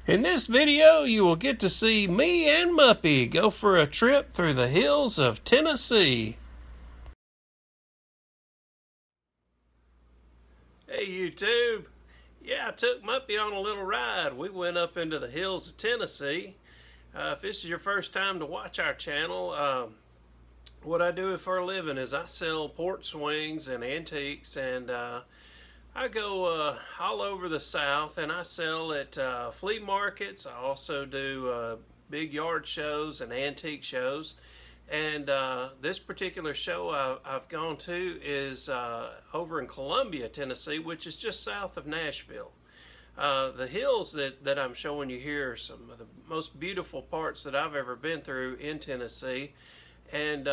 In this video, you will get to see me and Muppy go for a trip through the hills of Tennessee. Hey YouTube! Yeah, I took Muppy on a little ride. We went up into the hills of Tennessee. If this is your first time to watch our channel, what I do for a living is I sell porch swings and antiques, and I go all over the South, and I sell at flea markets. I also do big yard shows and antique shows. And this particular show I've gone to is over in Columbia, Tennessee, which is just south of Nashville. The hills that I'm showing you here are some of the most beautiful parts that I've ever been through in Tennessee. And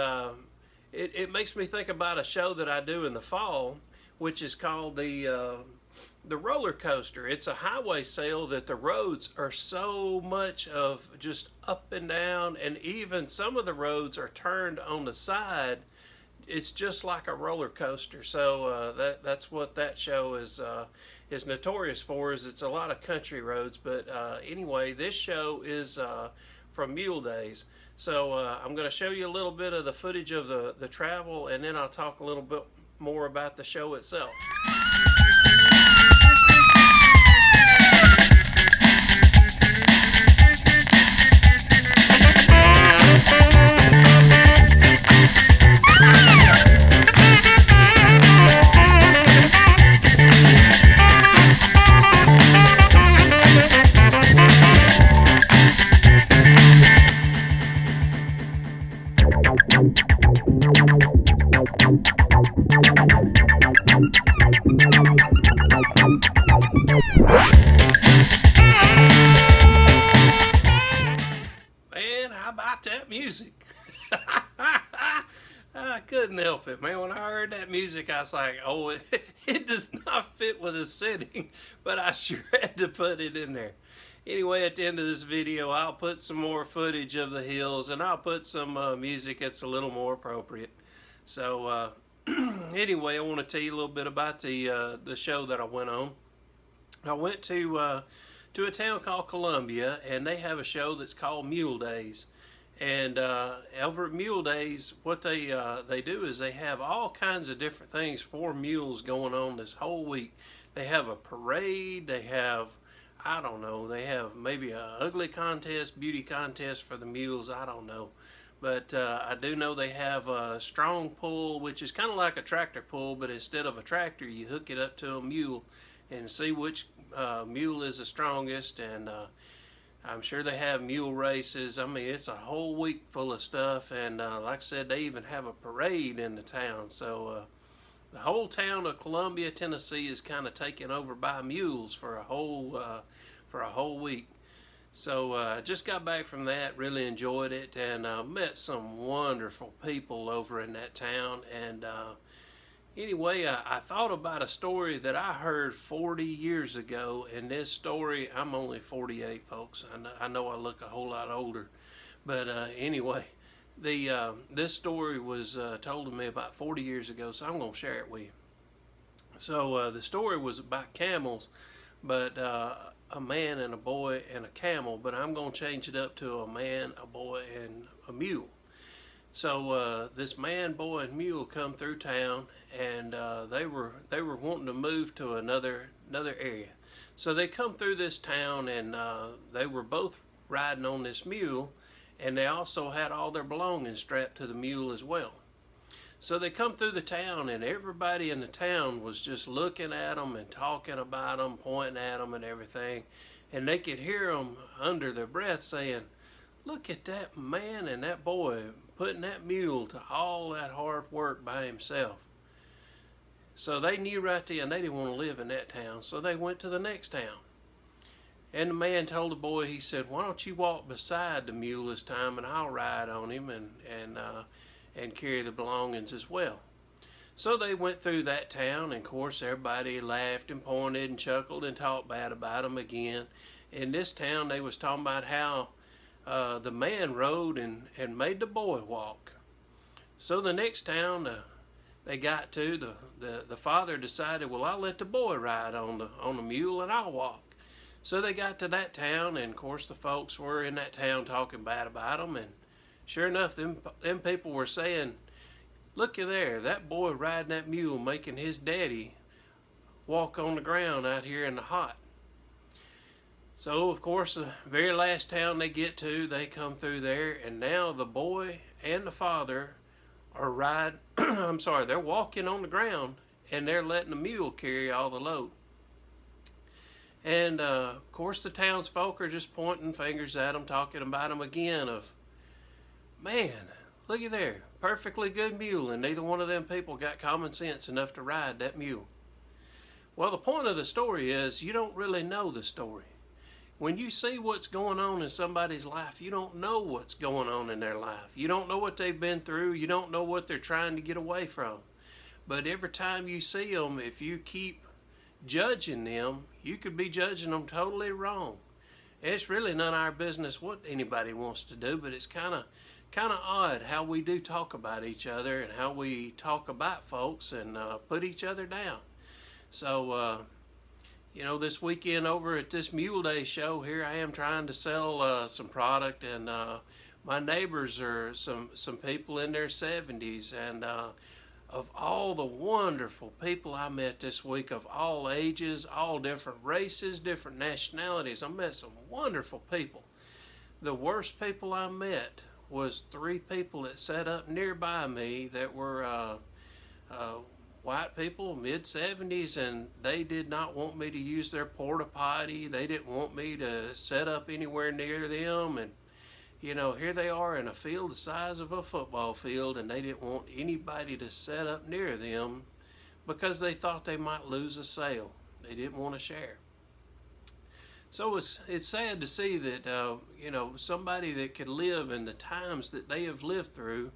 it makes me think about a show that I do in the fall, which is called the roller coaster. It's a highway sale that the roads are so much of just up and down, and even some of the roads are turned on the side. It's just like a roller coaster. So that's what that show is notorious for. Is it's a lot of country roads. But anyway, this show is from Mule Days. So I'm going to show you a little bit of the footage of the travel, and then I'll talk a little bit more about the show itself. Man, how about that music? I couldn't help it, man. When I heard that music, I was like, oh, it does not fit with the setting, but I sure had to put it in there. Anyway, at the end of this video, I'll put some more footage of the hills, and I'll put some music that's a little more appropriate. So, anyway, I want to tell you a little bit about the show that I went on. I went to a town called Columbia, and they have a show that's called Mule Days. And over at Mule Days, what they do is they have all kinds of different things for mules going on this whole week. They have a parade. They have, I don't know, they have maybe a ugly contest, beauty contest for the mules. I don't know. But I do know they have a strong pull, which is kind of like a tractor pull, but instead of a tractor, you hook it up to a mule and see which mule is the strongest. And I'm sure they have mule races. I mean, it's a whole week full of stuff. And like I said, they even have a parade in the town. So the whole town of Columbia, Tennessee is kind of taken over by mules for a whole week. So I just got back from that, really enjoyed it, and met some wonderful people over in that town. And anyway, I thought about a story that I heard 40 years ago, and this story, I'm only 48, folks. I know I look a whole lot older, but anyway, this story was told to me about 40 years ago, so I'm going to share it with you. So the story was about camels, but a man and a boy and a camel, but I'm going to change it up to a man, a boy, and a mule. So this man, boy, and mule come through town, and they were wanting to move to another area. So they come through this town, and they were both riding on this mule, and they also had all their belongings strapped to the mule as well. So they come through the town, and everybody in the town was just looking at them and talking about them, pointing at them and everything. And they could hear them under their breath saying, "Look at that man and that boy putting that mule to all that hard work by himself." So they knew right then they didn't want to live in that town. So they went to the next town. And the man told the boy, he said, "Why don't you walk beside the mule this time, and I'll ride on him and carry the belongings as well." So they went through that town, and of course everybody laughed and pointed and chuckled and talked bad about them again. In this town they was talking about how the man rode and made the boy walk. So the next town they got to, the father decided, well, I'll let the boy ride on the mule and I'll walk. So they got to that town, and of course the folks were in that town talking bad about them. And sure enough, them people were saying, "Looky there, that boy riding that mule, making his daddy walk on the ground out here in the hot." So of course, the very last town they get to, they come through there, and now the boy and the father are riding. I'm sorry, they're walking on the ground, and they're letting the mule carry all the load. And of course, the townsfolk are just pointing fingers at them, talking about them again. Of, man, looky there, perfectly good mule, and neither one of them people got common sense enough to ride that mule. Well, the point of the story is you don't really know the story. When you see what's going on in somebody's life, you don't know what's going on in their life. You don't know what they've been through. You don't know what they're trying to get away from. But every time you see them, if you keep judging them, you could be judging them totally wrong. And it's really none of our business what anybody wants to do, but it's kind of odd how we do talk about each other and how we talk about folks and put each other down. So, you know, this weekend over at this Mule Days show, here I am trying to sell some product, and my neighbors are some people in their 70s, and of all the wonderful people I met this week, of all ages, all different races, different nationalities, I met some wonderful people. The worst people I met was 3 people that sat up nearby me that were white people, mid-70s, and they did not want me to use their porta potty. They didn't want me to set up anywhere near them. And, you know, here they are in a field the size of a football field, and they didn't want anybody to set up near them because they thought they might lose a sale. They didn't want to share. So it's sad to see that, you know, somebody that could live in the times that they have lived through.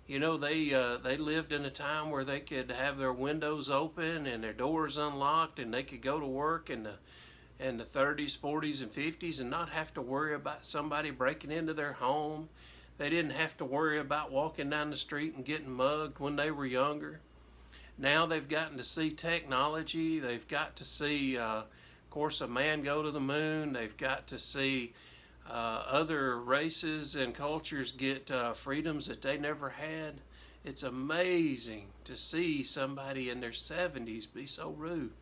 You know, they lived in a time where they could have their windows open and their doors unlocked, and they could go to work in the 30s, 40s, and 50s and not have to worry about somebody breaking into their home. They didn't have to worry about walking down the street and getting mugged when they were younger. Now they've gotten to see technology. They've got to see, of course, a man go to the moon. They've got to see other races and cultures get freedoms that they never had. It's amazing to see somebody in their 70s be so rude.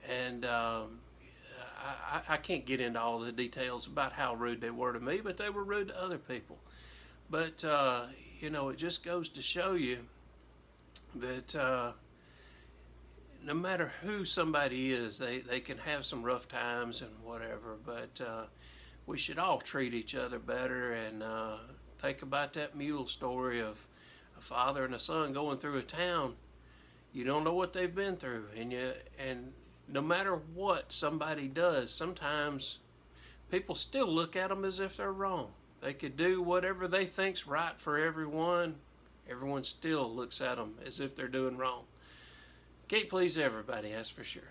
And I can't get into all the details about how rude they were to me, but they were rude to other people. But, you know, it just goes to show you that no matter who somebody is, they can have some rough times and whatever, but we should all treat each other better. And think about that mule story of a father and a son going through a town. You don't know what they've been through, and no matter what somebody does, sometimes people still look at them as if they're wrong. They could do whatever they think's right for everyone. Everyone still looks at them as if they're doing wrong. Can't please everybody, that's for sure.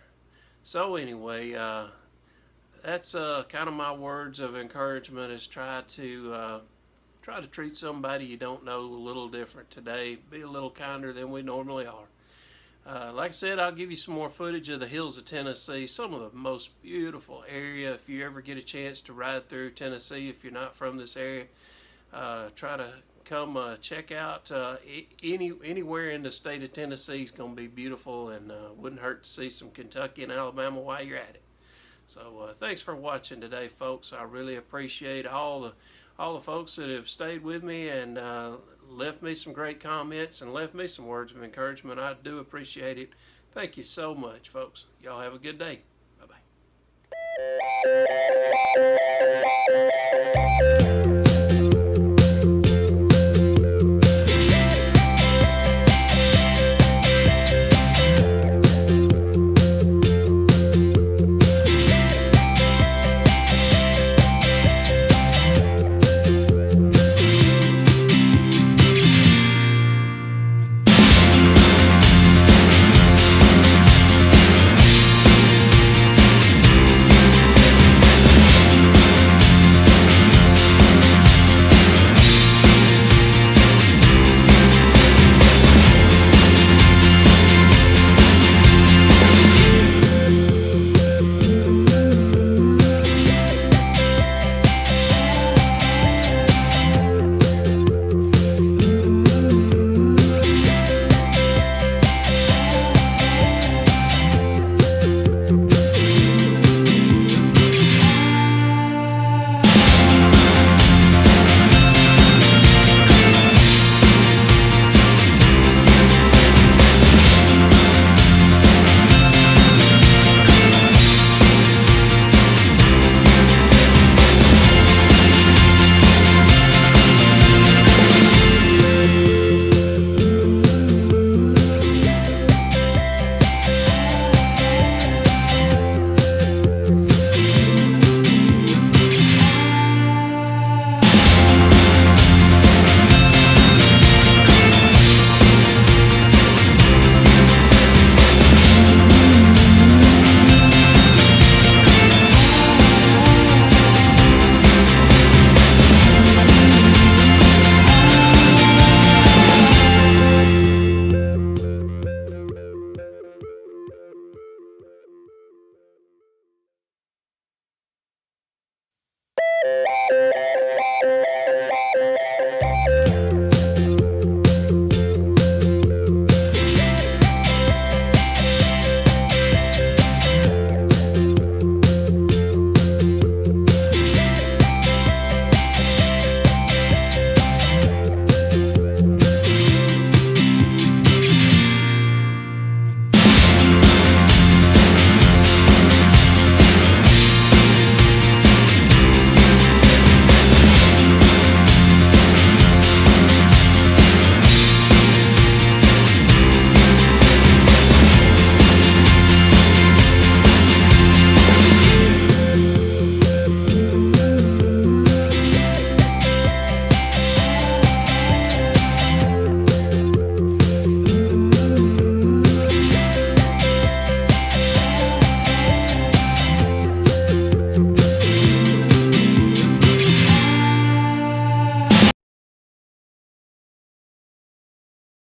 So anyway, that's kind of my words of encouragement, is try to treat somebody you don't know a little different today. Be a little kinder than we normally are. Like I said, I'll give you some more footage of the hills of Tennessee, some of the most beautiful area. If you ever get a chance to ride through Tennessee, if you're not from this area, try to come check out anywhere in the state of Tennessee is going to be beautiful, and wouldn't hurt to see some Kentucky and Alabama while you're at it. So thanks for watching today, folks. I really appreciate all the folks that have stayed with me and left me some great comments and left me some words of encouragement. I do appreciate it. Thank you so much, folks. Y'all have a good day.